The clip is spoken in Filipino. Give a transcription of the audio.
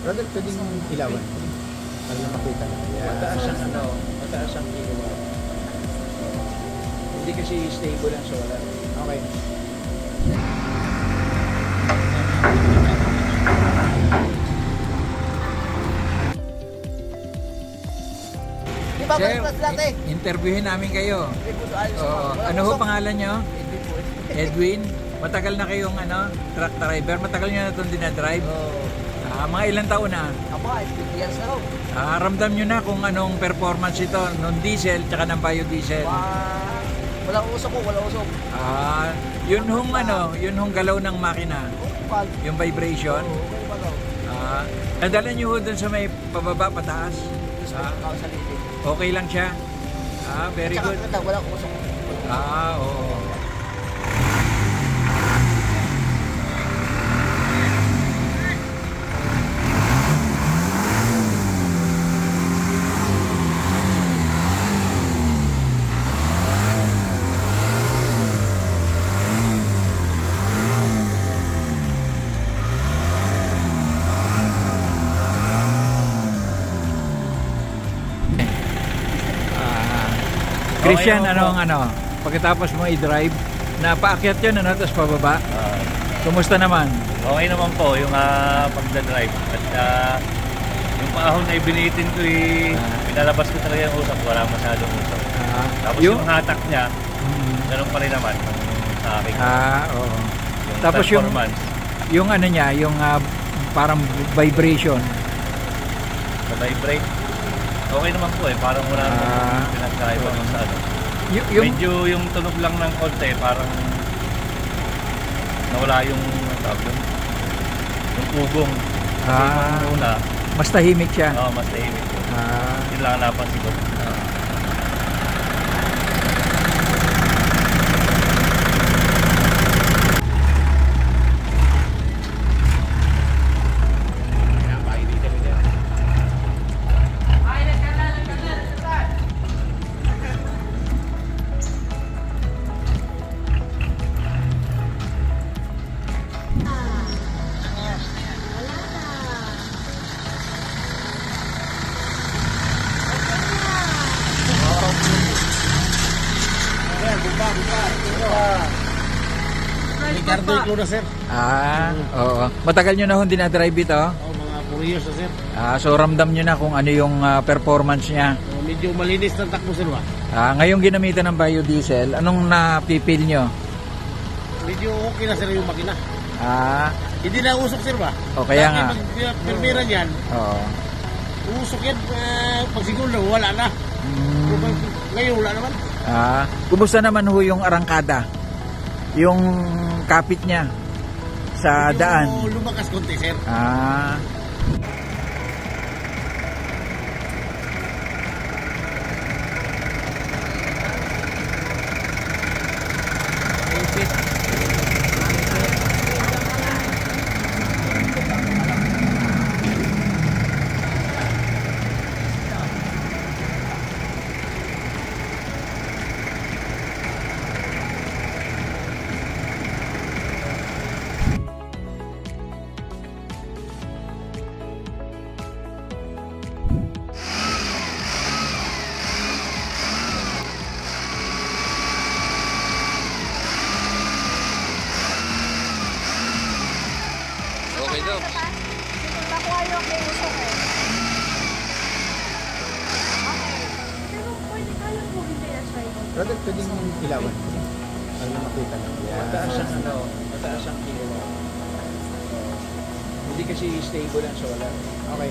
Brother, pwedeng ilawan. Para na makita na. Mataas ang kilowatt. Hindi kasi stable ang solar. Okay. Sir, interviewin namin kayo. Ano ho pangalan nyo? Edwin. Matagal na kayong truck driver? Matagal nyo na itong dinadrive? Mga ilang taon na? Ako, 50 years na ho. Ramdam nyo na kung anong performance ito ng diesel tsaka ng biodiesel? Walang usok ko, walang usok. Yun hong galaw ng makina? Yung vibration? Nadala nyo ho dun sa may pababa, pataas? Okay lang siya? Very good. Walang usok. Oo. Christian, pagkatapos mo i-drive, napaakyat yun, tapos pababa. Kumusta naman? Okay naman po yung pagdadrive. At yung paahon na ibinitin ko, pinalabas ko talaga yung usap, wala masyadong usap. Tapos yung hatak niya, ganun pa rin naman sa akin. Oo. Yung tapos performance. yung niya, yung parang vibration. Sa vibrate, okay naman po parang wala naman pinagkaiba sa medyo yung tunog lang ng konti, parang nawala yung ugong. Una, mas tahimik siya. Oo, mas tahimik. Yun lang napansin ko. Ricardo Iclo na, sir. Oo. Matagal nyo na hong dinadrive ito? Mga 4 years na, sir. So ramdam nyo na kung ano yung performance niya? Medyo malinis ng takbo, sir, ba? Ngayong ginamitan ng biodiesel, anong napipil nyo? Medyo okay na, sir, yung makina. Hindi na usok, sir, ba? O kaya nga. Permira niyan, usok yan. Pag siguro wala na. Ngayon wala naman. Kumusta naman ho yung arangkada? Yung kapit niya sa daan? Lumakas konti, sir. Okay daw. Nakuha yung may usok eh. Okay. Pero pwede kaya po hindi na-try ko. Brother, pwedeng ilawan. Para na makita na. Mataas ang kilowatt. Hindi kasi stable ang solar. Okay.